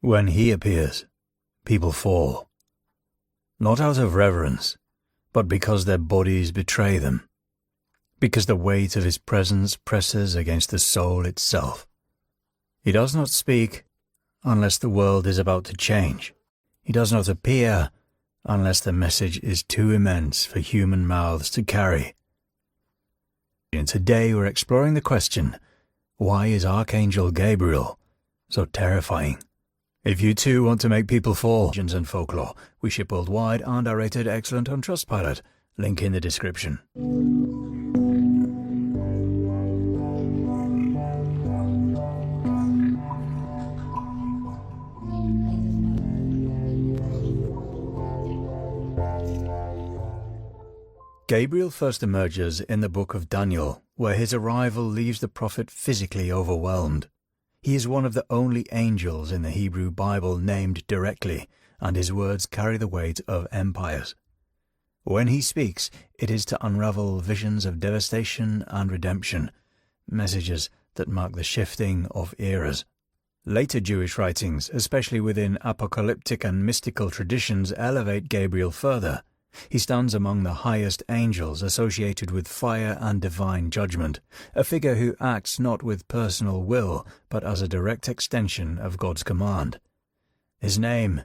When he appears, people fall, not out of reverence, but because their bodies betray them, because the weight of his presence presses against the soul itself. He does not speak unless the world is about to change. He does not appear unless the message is too immense for human mouths to carry. And today we're exploring the question, why is Archangel Gabriel so terrifying? If you too want to make people fall, legends and folklore, we ship worldwide and are rated excellent on Trustpilot. Link in the description. Gabriel first emerges in the book of Daniel, where his arrival leaves the prophet physically overwhelmed. He is one of the only angels in the Hebrew Bible named directly, and his words carry the weight of empires. When he speaks, it is to unravel visions of devastation and redemption, messages that mark the shifting of eras. Later Jewish writings, especially within apocalyptic and mystical traditions, elevate Gabriel further. He stands among the highest angels associated with fire and divine judgment, a figure who acts not with personal will, but as a direct extension of God's command. His name,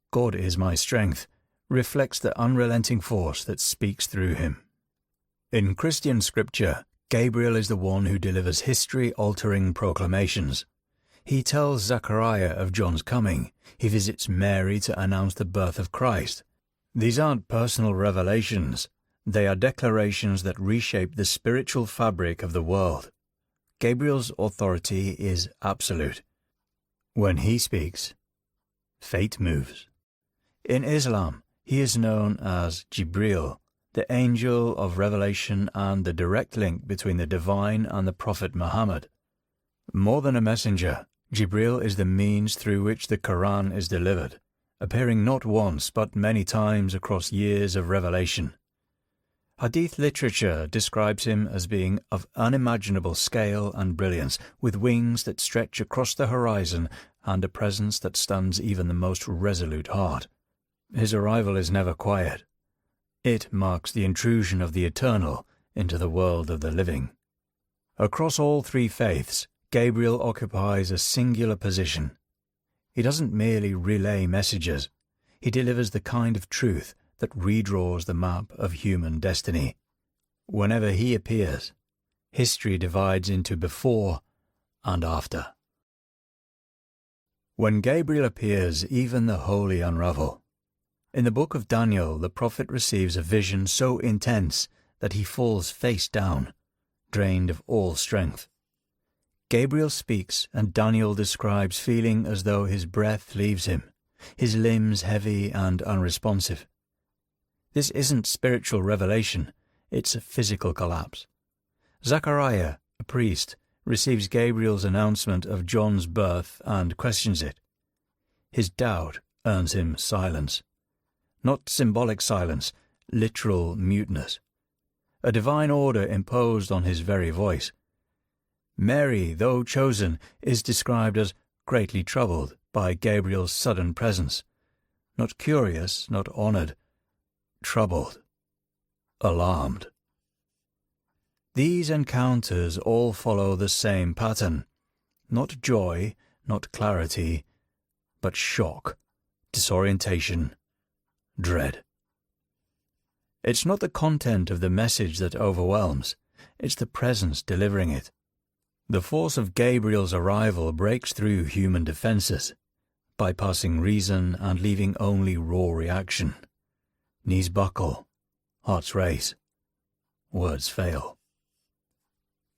God is my strength, reflects the unrelenting force that speaks through him. In Christian scripture, Gabriel is the one who delivers history-altering proclamations. He tells Zechariah of John's coming. He visits Mary to announce the birth of Christ. These aren't personal revelations. They are declarations that reshape the spiritual fabric of the world. Gabriel's authority is absolute. When he speaks, fate moves. In Islam, he is known as Gabriel, the angel of revelation and the direct link between the divine and the prophet Muhammad. More than a messenger, Gabriel is the means through which the Quran is delivered, appearing not once but many times across years of revelation. Hadith literature describes him as being of unimaginable scale and brilliance, with wings that stretch across the horizon and a presence that stuns even the most resolute heart. His arrival is never quiet. It marks the intrusion of the eternal into the world of the living. Across all three faiths, Gabriel occupies a singular position. He doesn't merely relay messages. He delivers the kind of truth that redraws the map of human destiny. Whenever he appears, history divides into before and after. When Gabriel appears, even the holy unravel. In the book of Daniel, the prophet receives a vision so intense that he falls face down, drained of all strength. Gabriel speaks, and Daniel describes feeling as though his breath leaves him, his limbs heavy and unresponsive. This isn't spiritual revelation, it's a physical collapse. Zechariah, a priest, receives Gabriel's announcement of John's birth and questions it. His doubt earns him silence. Not symbolic silence, literal muteness. A divine order imposed on his very voice. Mary, though chosen, is described as greatly troubled by Gabriel's sudden presence. Not curious, not honored, troubled, alarmed. These encounters all follow the same pattern. Not joy, not clarity, but shock, disorientation, dread. It's not the content of the message that overwhelms, it's the presence delivering it. The force of Gabriel's arrival breaks through human defenses, bypassing reason and leaving only raw reaction. Knees buckle, hearts race, words fail.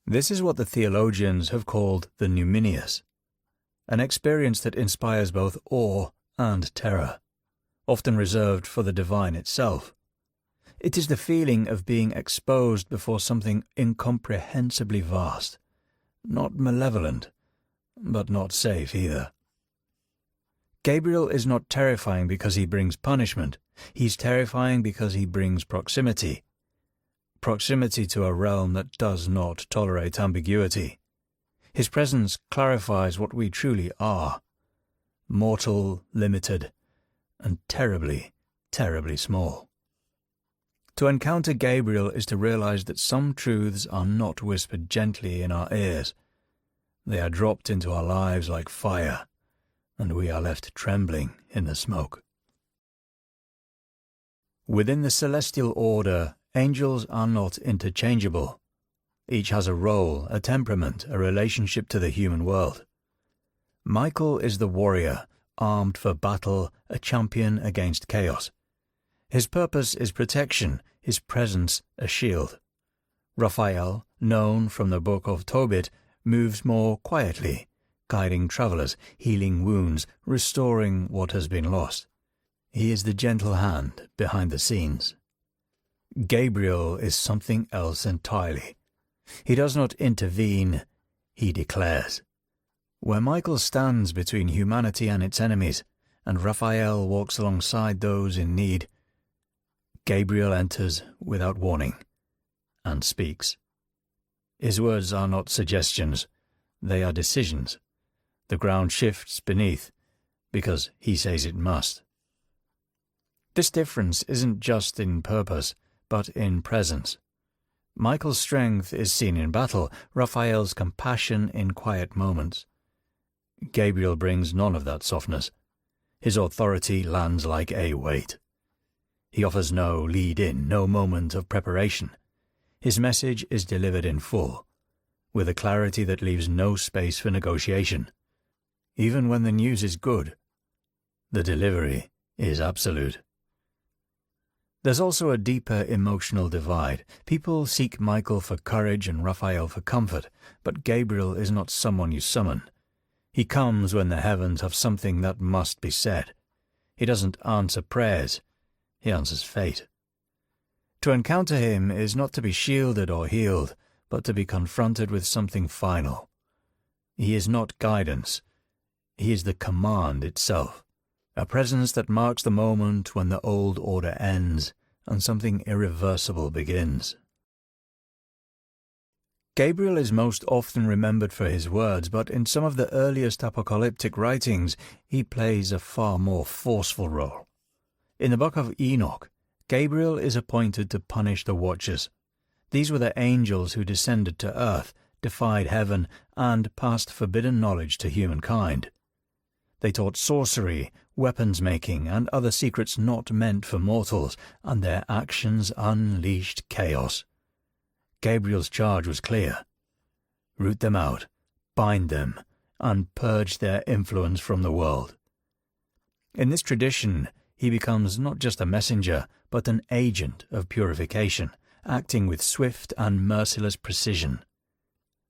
This is what the theologians have called the numinous, an experience that inspires both awe and terror, often reserved for the divine itself. It is the feeling of being exposed before something incomprehensibly vast. Not malevolent, but not safe either. Gabriel is not terrifying because he brings punishment. He's terrifying because he brings proximity. Proximity to a realm that does not tolerate ambiguity. His presence clarifies what we truly are. mortal, limited, and terribly, terribly small. To encounter Gabriel is to realize that some truths are not whispered gently in our ears. They are dropped into our lives like fire, and we are left trembling in the smoke. Within the celestial order, angels are not interchangeable. Each has a role, a temperament, a relationship to the human world. Michael is the warrior, armed for battle, a champion against chaos. His purpose is protection, his presence a shield. Raphael, known from the book of Tobit, moves more quietly, guiding travelers, healing wounds, restoring what has been lost. He is the gentle hand behind the scenes. Gabriel is something else entirely. He does not intervene, he declares. Where Michael stands between humanity and its enemies, and Raphael walks alongside those in need, Gabriel enters without warning and speaks. His words are not suggestions, they are decisions. The ground shifts beneath, because he says it must. This difference isn't just in purpose, but in presence. Michael's strength is seen in battle, Raphael's compassion in quiet moments. Gabriel brings none of that softness. His authority lands like a weight. He offers no lead-in, no moment of preparation. His message is delivered in full, with a clarity that leaves no space for negotiation. Even when the news is good, the delivery is absolute. There's also a deeper emotional divide. People seek Michael for courage and Raphael for comfort, but Gabriel is not someone you summon. He comes when the heavens have something that must be said. He doesn't answer prayers, he answers fate. To encounter him is not to be shielded or healed, but to be confronted with something final. He is not guidance, he is the command itself. A presence that marks the moment when the old order ends and something irreversible begins. Gabriel is most often remembered for his words, but in some of the earliest apocalyptic writings, he plays a far more forceful role. In the book of Enoch, Gabriel is appointed to punish the Watchers. These were the angels who descended to earth, defied heaven, and passed forbidden knowledge to humankind. They taught sorcery, weapons-making, and other secrets not meant for mortals, and their actions unleashed chaos. Gabriel's charge was clear. Root them out, bind them, and purge their influence from the world. In this tradition, he becomes not just a messenger, but an agent of purification, acting with swift and merciless precision.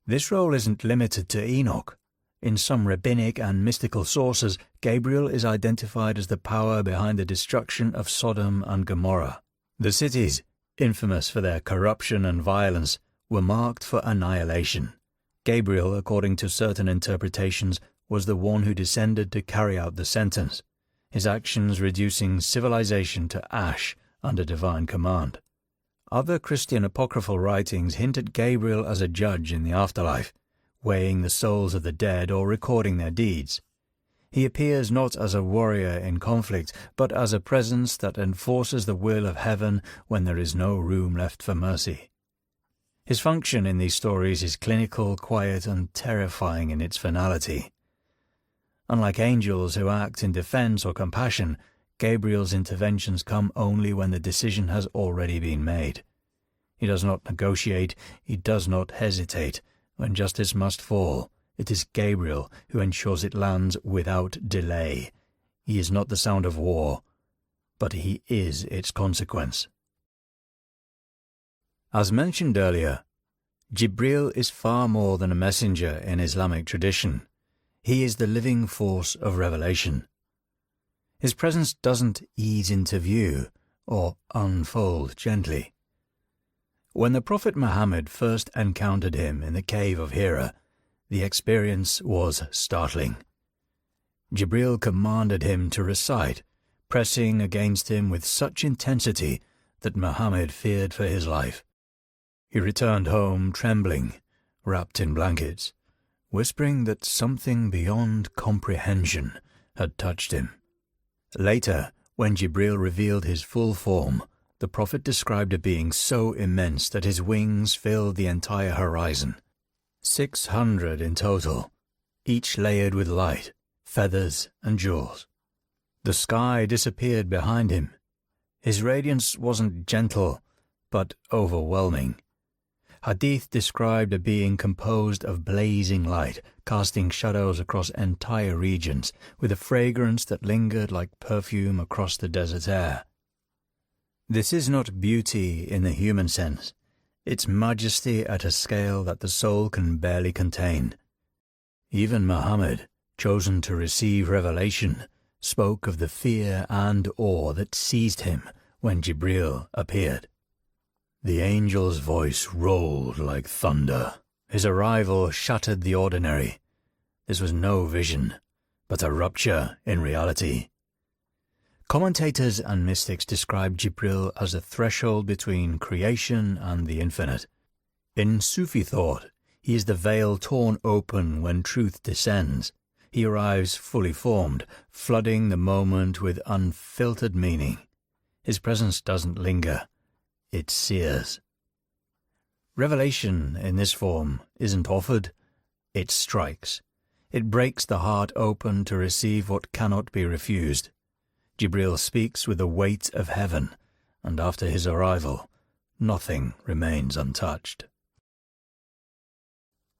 This role isn't limited to Enoch. In some rabbinic and mystical sources, Gabriel is identified as the power behind the destruction of Sodom and Gomorrah. The cities, infamous for their corruption and violence, were marked for annihilation. Gabriel, according to certain interpretations, was the one who descended to carry out the sentence, his actions reducing civilization to ash under divine command. Other Christian apocryphal writings hint at Gabriel as a judge in the afterlife, weighing the souls of the dead or recording their deeds. He appears not as a warrior in conflict, but as a presence that enforces the will of heaven when there is no room left for mercy. His function in these stories is clinical, quiet, and terrifying in its finality. Unlike angels who act in defense or compassion, Gabriel's interventions come only when the decision has already been made. He does not negotiate, he does not hesitate. When justice must fall, it is Gabriel who ensures it lands without delay. He is not the sound of war, but he is its consequence. As mentioned earlier, Jibril is far more than a messenger in Islamic tradition. He is the living force of revelation. His presence doesn't ease into view or unfold gently. When the Prophet Muhammad first encountered him in the cave of Hira, the experience was startling. Jibril commanded him to recite, pressing against him with such intensity that Muhammad feared for his life. He returned home trembling, wrapped in blankets, whispering that something beyond comprehension had touched him. Later, when Gabriel revealed his full form, the prophet described a being so immense that his wings filled the entire horizon. 600 in total, each layered with light, feathers, and jewels. The sky disappeared behind him. His radiance wasn't gentle, but overwhelming. Hadith described a being composed of blazing light, casting shadows across entire regions, with a fragrance that lingered like perfume across the desert air. This is not beauty in the human sense. It's majesty at a scale that the soul can barely contain. Even Muhammad, chosen to receive revelation, spoke of the fear and awe that seized him when Gabriel appeared. The angel's voice rolled like thunder. His arrival shattered the ordinary. This was no vision, but a rupture in reality. Commentators and mystics describe Gabriel as a threshold between creation and the infinite. In Sufi thought, he is the veil torn open when truth descends. He arrives fully formed, flooding the moment with unfiltered meaning. His presence doesn't linger. It sears. Revelation in this form isn't offered, it strikes. It breaks the heart open to receive what cannot be refused. Gabriel speaks with the weight of heaven, and after his arrival, nothing remains untouched.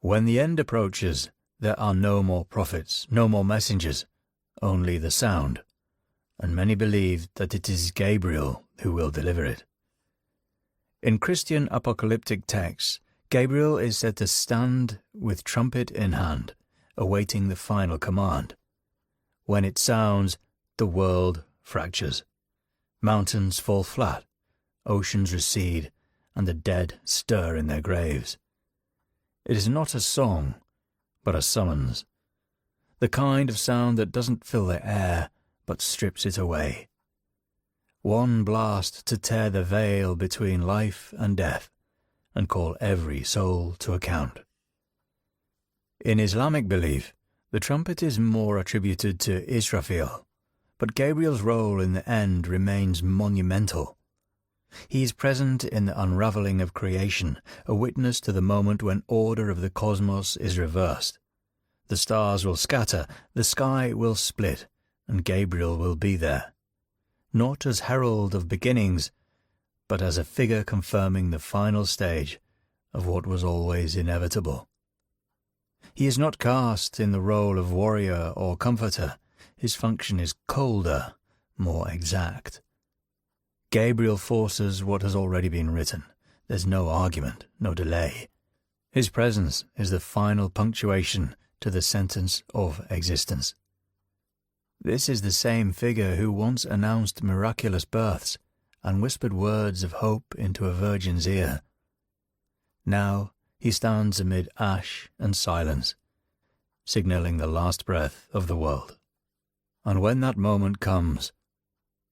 When the end approaches, there are no more prophets, no more messengers, only the sound, and many believe that it is Gabriel who will deliver it. In Christian apocalyptic texts, Gabriel is said to stand with trumpet in hand, awaiting the final command. When it sounds, the world fractures. Mountains fall flat, oceans recede, and the dead stir in their graves. It is not a song, but a summons. The kind of sound that doesn't fill the air, but strips it away. One blast to tear the veil between life and death, and call every soul to account. In Islamic belief, the trumpet is more attributed to Israfil, but Gabriel's role in the end remains monumental. He is present in the unraveling of creation, a witness to the moment when order of the cosmos is reversed. The stars will scatter, the sky will split, and Gabriel will be there, not as herald of beginnings, but as a figure confirming the final stage of what was always inevitable. He is not cast in the role of warrior or comforter. His function is colder, more exact. Gabriel forces what has already been written. There's no argument, no delay. His presence is the final punctuation to the sentence of existence. This is the same figure who once announced miraculous births and whispered words of hope into a virgin's ear. Now he stands amid ash and silence, signalling the last breath of the world. And when that moment comes,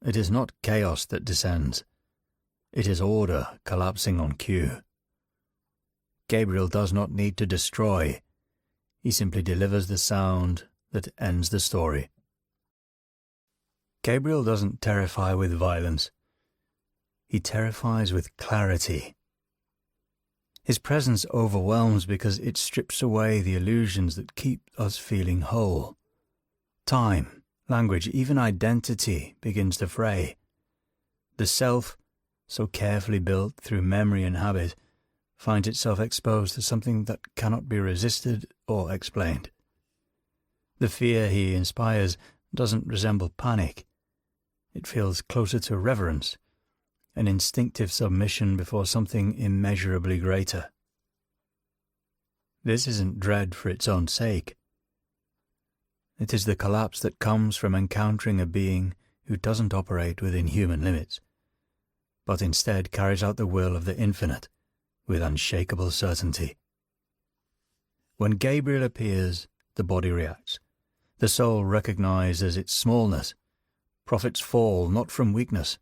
it is not chaos that descends. It is order collapsing on cue. Gabriel does not need to destroy. He simply delivers the sound that ends the story. Gabriel doesn't terrify with violence. He terrifies with clarity. His presence overwhelms because it strips away the illusions that keep us feeling whole. Time, language, even identity begins to fray. The self, so carefully built through memory and habit, finds itself exposed to something that cannot be resisted or explained. The fear he inspires doesn't resemble panic. It feels closer to reverence, an instinctive submission before something immeasurably greater. This isn't dread for its own sake. It is the collapse that comes from encountering a being who doesn't operate within human limits, but instead carries out the will of the infinite with unshakable certainty. When Gabriel appears, the body reacts. The soul recognizes its smallness. Prophets fall not from weakness,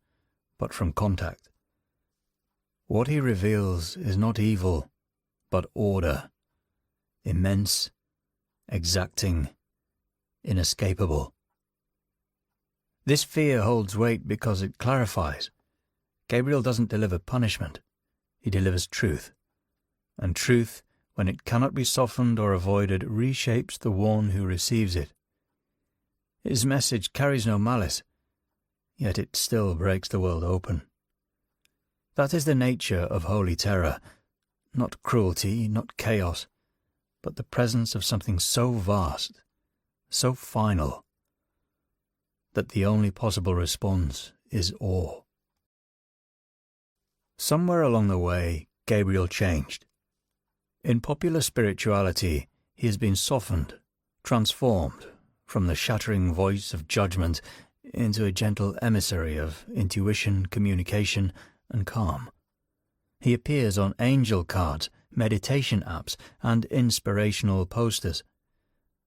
but from contact. What he reveals is not evil, but order, immense, exacting, inescapable. This fear holds weight because it clarifies. Gabriel doesn't deliver punishment. He delivers truth. And truth, when it cannot be softened or avoided, reshapes the one who receives it. His message carries no malice, yet it still breaks the world open. That is the nature of holy terror, not cruelty, not chaos, but the presence of something so vast, so final, that the only possible response is awe. Somewhere along the way, Gabriel changed. In popular spirituality, he has been softened, transformed, from the shattering voice of judgment into a gentle emissary of intuition, communication, and calm. He appears on angel cards, meditation apps, and inspirational posters.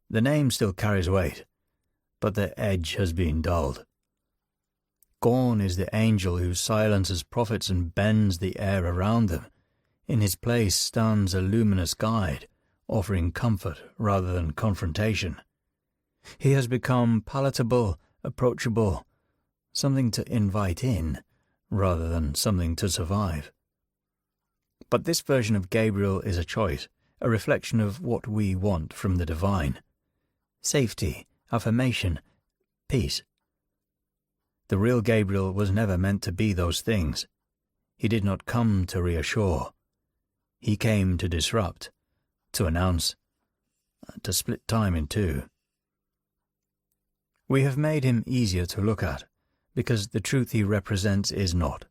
The name still carries weight, but the edge has been dulled. Gone is the angel who silences prophets and bends the air around them. In his place stands a luminous guide, offering comfort rather than confrontation. He has become palatable, approachable, something to invite in rather than something to survive. But this version of Gabriel is a choice, a reflection of what we want from the divine. Safety, affirmation, peace. The real Gabriel was never meant to be those things. He did not come to reassure. He came to disrupt, to announce, to split time in two. We have made him easier to look at, because the truth he represents is not.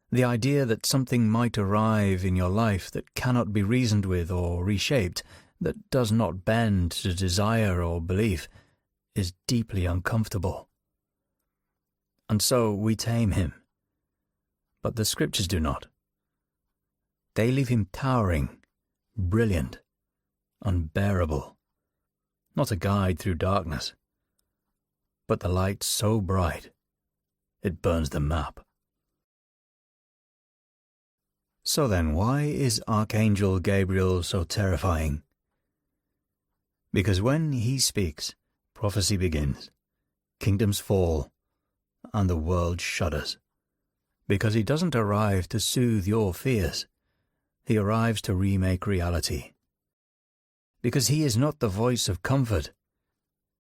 The idea that something might arrive in your life that cannot be reasoned with or reshaped, that does not bend to desire or belief, is deeply uncomfortable. And so we tame him. But the scriptures do not. They leave him towering, brilliant, unbearable. Not a guide through darkness, but the light so bright it burns the map. So then, why is Archangel Gabriel so terrifying? Because when he speaks, prophecy begins, kingdoms fall, and the world shudders. Because he doesn't arrive to soothe your fears, he arrives to remake reality. Because he is not the voice of comfort,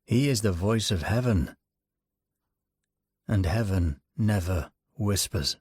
he is the voice of heaven. And heaven never whispers.